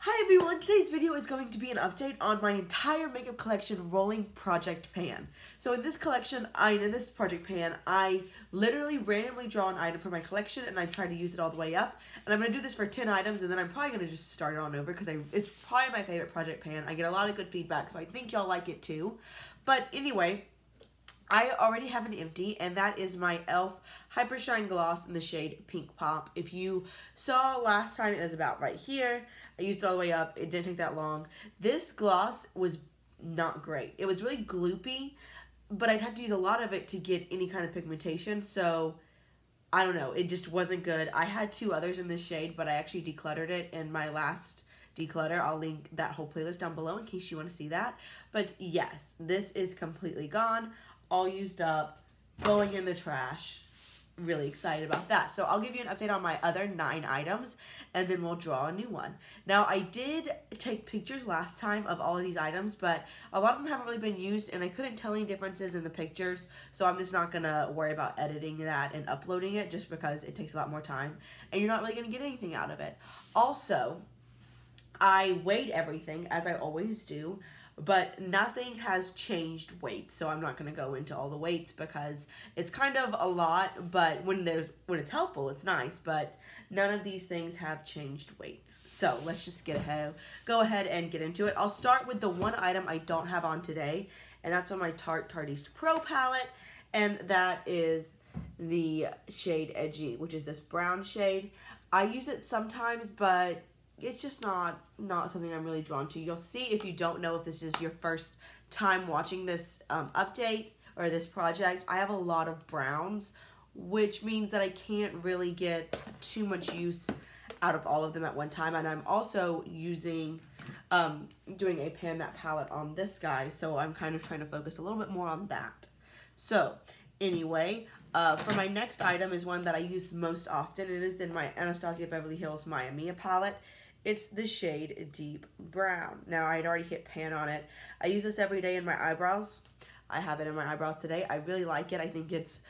Hi everyone, today's video is going to be an update on my entire makeup collection rolling project pan. So in this collection, in this project pan, I literally randomly draw an item for my collection and I try to use it all the way up. And I'm going to do this for 10 items and then I'm probably going to just start it on over because it's probably my favorite project pan. I get a lot of good feedback, so I think y'all like it too. But anyway, I already have an empty, and that is my e.l.f. Hyper Shine Gloss in the shade Pink Pop. If you saw last time, it was about right here. I used it all the way up. It didn't take that long. This gloss was not great. It was really gloopy, but I'd have to use a lot of it to get any kind of pigmentation, so I don't know. It just wasn't good. I had two others in this shade, but I actually decluttered it in my last declutter. I'll link that whole playlist down below in case you want to see that. But yes, this is completely gone. All used up, going in the trash. Really excited about that. So I'll give you an update on my other 9 items and then we'll draw a new one. Now I did take pictures last time of all of these items, but a lot of them haven't really been used and I couldn't tell any differences in the pictures, so I'm just not gonna worry about editing that and uploading it just because it takes a lot more time and you're not really gonna get anything out of it. Also, I weighed everything as I always do, but nothing has changed weight, so I'm not going to go into all the weights because it's kind of a lot, but when it's helpful, it's nice, but none of these things have changed weights. So let's just go ahead and get into it. I'll start with the one item I don't have on today, and that's on my Tarte Tarteist Pro palette, and that is the shade Edgy, which is this brown shade. I use it sometimes, but it's just not something I'm really drawn to. You'll see if you don't know if this is your first time watching this update or this project. I have a lot of browns, which means that I can't really get too much use out of all of them at one time. And I'm also using, doing a pan that palette on this guy, so I'm kind of trying to focus a little bit more on that. So anyway, for my next item is one that I use most often. It is in my Anastasia Beverly Hills Maya Mia palette. It's the shade Deep Brown. Now, I had already hit pan on it. I use this every day in my eyebrows. I have it in my eyebrows today. I really like it. I think it's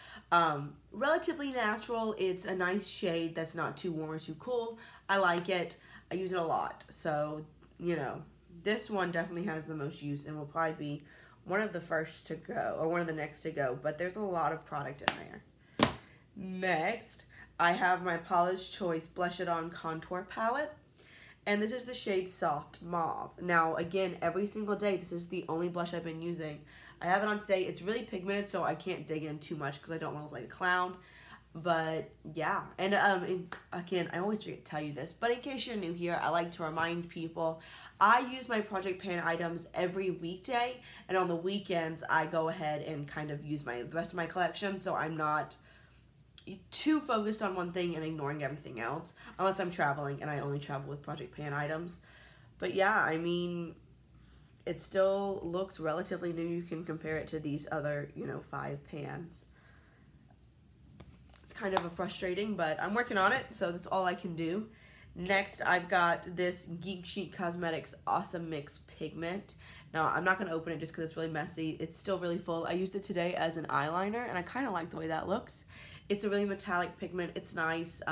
relatively natural. It's a nice shade that's not too warm or too cool. I like it. I use it a lot. So, you know, this one definitely has the most use and will probably be one of the first to go, or one of the next to go. But there's a lot of product in there. Next, I have my Paula's Choice Blush It On Contour Palette. And this is the shade Soft Mauve. Now, again, every single day, this is the only blush I've been using. I have it on today. It's really pigmented, so I can't dig in too much because I don't want to look like a clown. But, yeah. And, again, I always forget to tell you this, but in case you're new here, I like to remind people, I use my project pan items every weekday, and on the weekends, I go ahead and kind of use the rest of my collection, so I'm not too focused on one thing and ignoring everything else, unless I'm traveling and I only travel with project pan items. But yeah, I mean, it still looks relatively new. You can compare it to these other, 5 pans. It's kind of frustrating, but I'm working on it, so that's all I can do. Next, I've got this Geek Chic Cosmetics Awesome Mix Pigment. Now, I'm not going to open it just because it's really messy. It's still really full. I used it today as an eyeliner, and I kind of like the way that looks. It's a really metallic pigment. It's nice.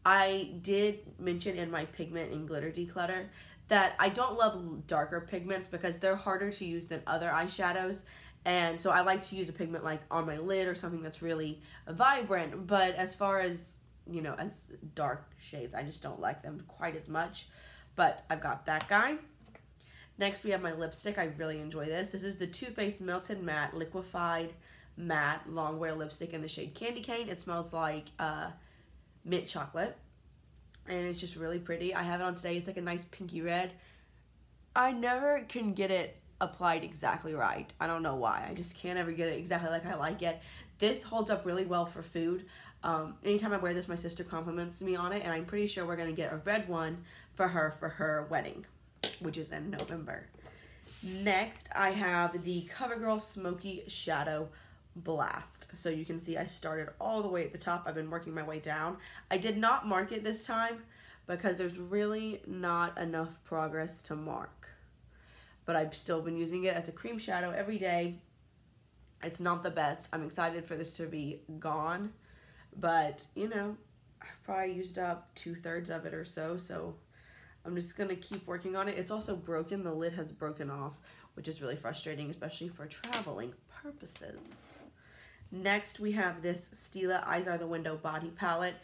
I did mention in my pigment and glitter declutter that I don't love darker pigments because they're harder to use than other eyeshadows. And so I like to use a pigment like on my lid or something that's really vibrant. But as far as, as dark shades, I just don't like them quite as much. But I've got that guy. Next, we have my lipstick. I really enjoy this. This is the Too Faced Melted Matte Liquified Matte Longwear Lipstick in the shade Candy Cane. It smells like mint chocolate, and it's just really pretty. I have it on today. It's like a nice pinky red. I never can get it applied exactly right. I don't know why. I just can't ever get it exactly like I like it. This holds up really well for food. Anytime I wear this, my sister compliments me on it, and I'm pretty sure we're going to get a red one for her wedding, which is in November. Next, I have the CoverGirl Smoky Shadow Blast. So you can see I started all the way at the top. I've been working my way down. I did not mark it this time because there's really not enough progress to mark. But I've still been using it as a cream shadow every day. It's not the best. I'm excited for this to be gone. But, I've probably used up 2/3 of it or so. So I'm just going to keep working on it. It's also broken. The lid has broken off, which is really frustrating, especially for traveling purposes. Next, we have this Stila Eyes Are the Window Body Palette.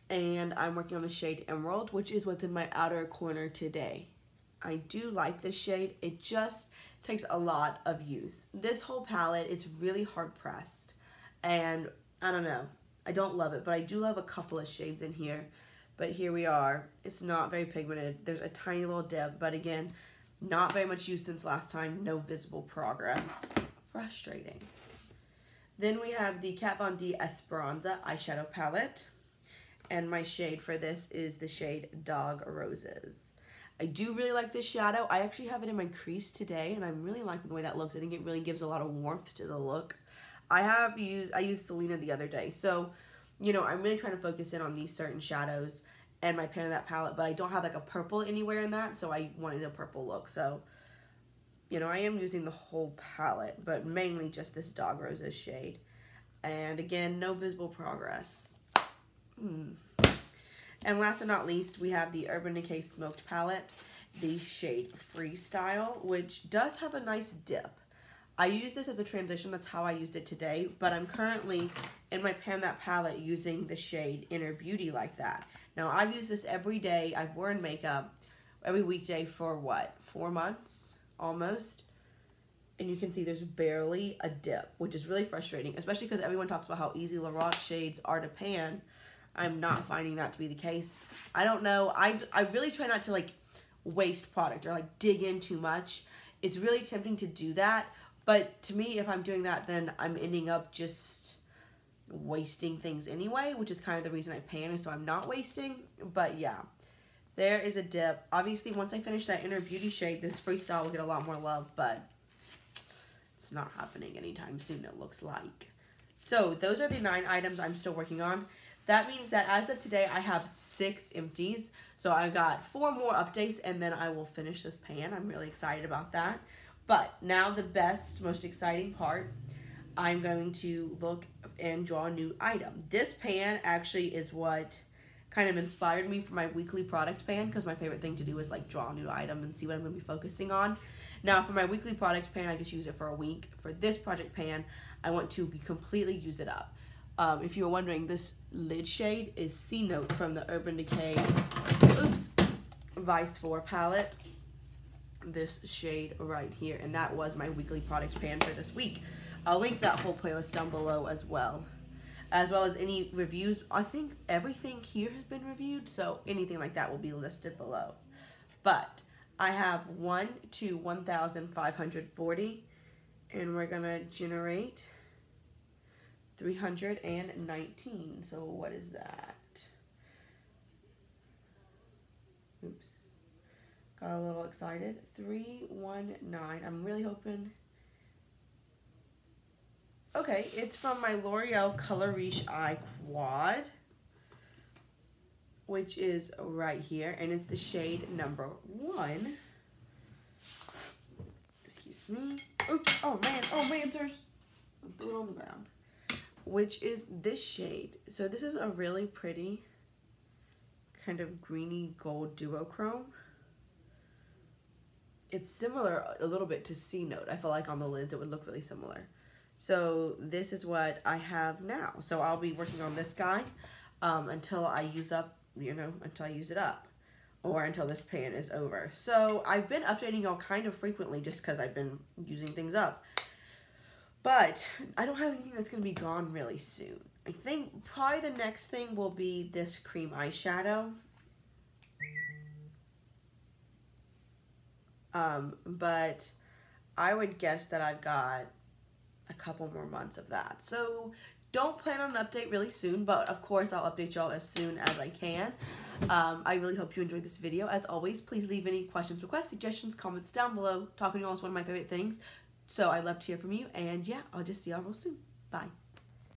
And I'm working on the shade Emerald, which is what's in my outer corner today. I do like this shade. It just takes a lot of use. This whole palette, it's really hard pressed. And I don't know. I don't love it, but I do love a couple of shades in here. But here we are. It's not very pigmented. There's a tiny little dip, but again, not very much use since last time. No visible progress. Frustrating. Then we have the Kat Von D Esperanza eyeshadow palette. And my shade for this is the shade Dog Roses. I do really like this shadow. I actually have it in my crease today, and I'm really liking the way that looks. I think it really gives a lot of warmth to the look. I used Selena the other day, so, you know, I'm really trying to focus in on these certain shadows and my pan of that palette, but I don't have like a purple anywhere in that, so I wanted a purple look. So, you know, I am using the whole palette, but mainly just this Dog Roses shade. And again, no visible progress. And last but not least, we have the Urban Decay Smoked Palette, the shade Freestyle, which does have a nice dip. I use this as a transition, that's how I used it today, but I'm currently in my Pan That palette using the shade Inner Beauty like that. Now, I've used this every day. I've worn makeup every weekday for what, 4 months almost? And you can see there's barely a dip, which is really frustrating, especially because everyone talks about how easy Lorac shades are to pan. I'm not finding that to be the case. I don't know. I really try not to like waste product or like dig in too much. It's really tempting to do that. But to me, if I'm doing that, then I'm ending up just wasting things anyway, which is kind of the reason I pan, is so I'm not wasting. But yeah, there is a dip. Obviously, once I finish that Inner Beauty shade, this Freestyle will get a lot more love, but it's not happening anytime soon, it looks like. So those are the 9 items I'm still working on. That means that as of today, I have 6 empties. So I got 4 more updates, and then I will finish this pan. I'm really excited about that. But now the best, most exciting part, I'm going to look and draw a new item. This pan actually is what kind of inspired me for my weekly product pan, because my favorite thing to do is like draw a new item and see what I'm going to be focusing on. Now for my weekly product pan, I just use it for a week. For this project pan, I want to completely use it up. If you were wondering, this lid shade is C Note from the Urban Decay Vice 4 palette. This shade right here, and that was my weekly product pan for this week. I'll link that whole playlist down below as well as any reviews. I think everything here has been reviewed, so anything like that will be listed below. But I have 1 to 1,540, and we're gonna generate 319. So what is that? Oops. Got a little excited. 319. I'm really hoping. Okay, it's from my L'Oreal Color Riche Eye Quad, which is right here, and it's the shade number 1. Excuse me. Oops. Oh man, there's I threw it on the ground. Which is this shade. So this is a really pretty kind of greeny gold duochrome. It's similar a little bit to C Note. I feel like on the lids it would look really similar. So this is what I have now. So I'll be working on this guy until I use up, until I use it up, or until this pan is over. So I've been updating y'all kind of frequently just because I've been using things up. But I don't have anything that's going to be gone really soon. I think probably the next thing will be this cream eyeshadow. But I would guess that I've got a couple more months of that. So don't plan on an update really soon, but of course I'll update y'all as soon as I can. I really hope you enjoyed this video. As always, please leave any questions, requests, suggestions, comments down below. Talking to y'all is one of my favorite things. So I'd love to hear from you, and yeah, I'll just see y'all real soon. Bye.